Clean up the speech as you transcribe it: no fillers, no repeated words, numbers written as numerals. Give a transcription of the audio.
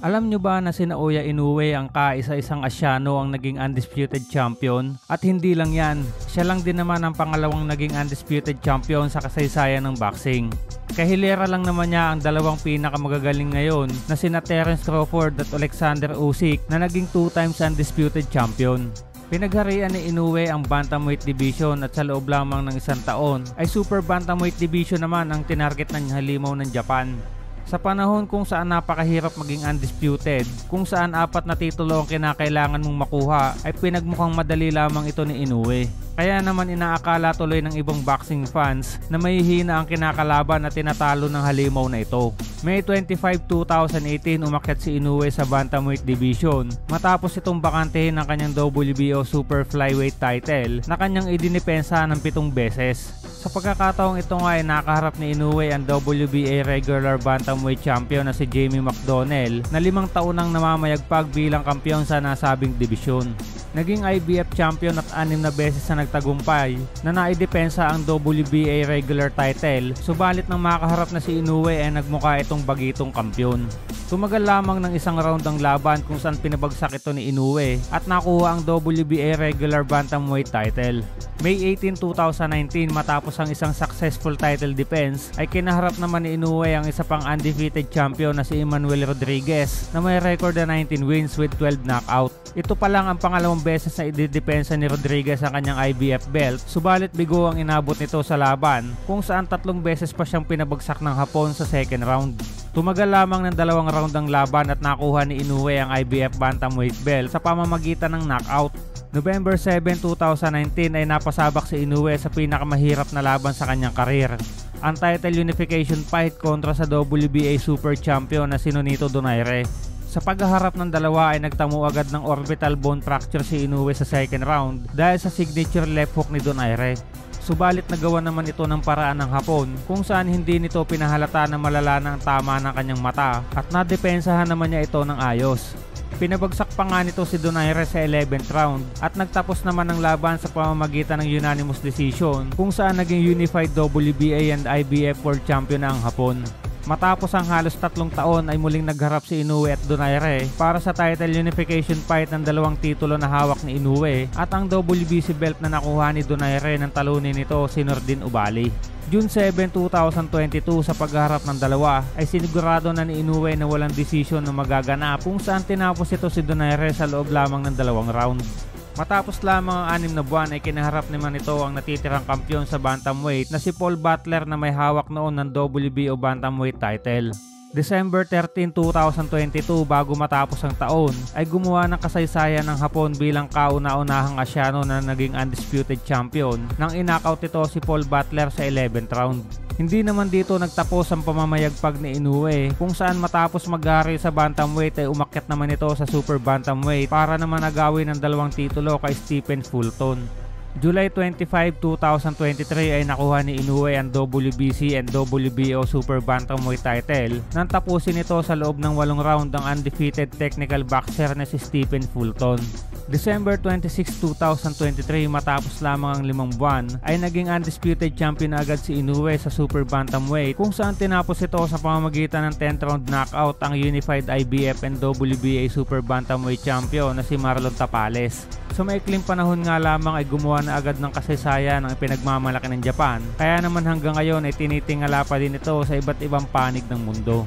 Alam nyo ba na si Naoya Inoue ang kaisa-isang Asyano ang naging undisputed champion? At hindi lang yan, siya lang din naman ang pangalawang naging undisputed champion sa kasaysayan ng boxing. Kahilera lang naman niya ang dalawang pinakamagagaling ngayon na sina Terence Crawford at Alexander Usyk na naging 2 times undisputed champion. Pinagharian ni Inoue ang bantamweight division at sa loob lamang ng isang taon ay super bantamweight division naman ang tinarget ng halimaw ng Japan. Sa panahon kung saan napakahirap maging undisputed, kung saan 4 na titulo ang kinakailangan mong makuha, ay pinagmukhang madali lamang ito ni Inoue. Kaya naman inaakala tuloy ng ibang boxing fans na mahihina ang kinakalaban at tinatalo ng halimaw na ito. May 25, 2018 umakyat si Inoue sa bantamweight division matapos itong bakantehin ng kanyang WBO Super Flyweight title na kanyang idinipensa ng 7 beses. Sa pagkakataong ito nga ay nakaharap ni Inoue ang WBA regular bantamweight champion na si Jamie McDonnell na 5 taon nang namamayagpag bilang kampiyon sa nasabing dibisyon. Naging IBF champion at 6 na beses na nagtagumpay na naidepensa ang WBA regular title, subalit nang makaharap na si Inoue ay nagmukha itong bagitong kampiyon. Tumagal lamang ng isang round ang laban kung saan pinabagsak ito ni Inoue at nakuha ang WBA regular bantamweight title. May 18, 2019 matapos ang isang successful title defense ay kinaharap naman ni Inoue ang isa pang undefeated champion na si Emmanuel Rodriguez na may record na 19 wins with 12 knockout. Ito pa lang ang pangalawang beses na ididepensa ni Rodriguez ang kanyang IBF belt, subalit bigo ang inabot nito sa laban kung saan 3 beses pa siyang pinabagsak ng Hapon sa second round. Tumagal lamang ng 2 round ang laban at nakuha ni Inoue ang IBF bantamweight belt sa pamamagitan ng knockout. November 7, 2019 ay napasabak si Inoue sa pinakamahirap na laban sa kanyang karir, ang title unification fight kontra sa WBA Super Champion na si Nonito Donaire. Sa paghaharap ng dalawa ay nagtamo agad ng orbital bone fracture si Inoue sa second round dahil sa signature left hook ni Donaire. Subalit nagawa naman ito ng paraan ng Hapon kung saan hindi nito pinahalata na malala ng tama ng kanyang mata at nadepensahan naman niya ito ng ayos. Pinabagsak pa nga nito si Donaire sa 11th round at nagtapos naman ang laban sa pamamagitan ng unanimous decision kung saan naging unified WBA and IBF World Champion na ang Hapon. Matapos ang halos 3 taon ay muling nagharap si Inoue at Donaire para sa title unification fight ng 2 titulo na hawak ni Inoue at ang WBC belt na nakuha ni Donaire ng talunin nito si Nordin Oubaali. June 7, 2022 sa pagharap ng dalawa ay sinigurado na ni Inoue na walang desisyon na magaganap kung saan tinapos ito si Donaire sa loob lamang ng 2 round. Matapos lamang ang 6 na buwan ay kinaharap naman ito ang natitirang kampiyon sa bantamweight na si Paul Butler na may hawak noon ng WBO bantamweight title. December 13, 2022 bago matapos ang taon ay gumawa ng kasaysayan ng Hapon bilang kauna-unahang Asyano na naging undisputed champion nang inakaut ito si Paul Butler sa 11th round. Hindi naman dito nagtapos ang pamamayagpag ni Inoue kung saan matapos maghari sa bantamweight ay umakyat naman ito sa super bantamweight para naman agawin ng 2 titulo kay Stephen Fulton. July 25, 2023 ay nakuha ni Inoue ang WBC and WBO Super Bantamweight title nang tapusin ito sa loob ng 8 round ang undefeated technical boxer na si Stephen Fulton. December 26, 2023 matapos lamang ang 5 buwan ay naging undisputed champion agad si Inoue sa Super Bantamweight kung saan tinapos ito sa pamamagitan ng 10th round knockout ang unified IBF and WBA Super Bantamweight champion na si Marlon Tapales. Sa maikling panahon nga lamang ay gumawa na agad ng kasaysayan ang pinagmamalaki ng Japan, kaya naman hanggang ngayon ay tinitingala pa din ito sa iba't ibang panig ng mundo.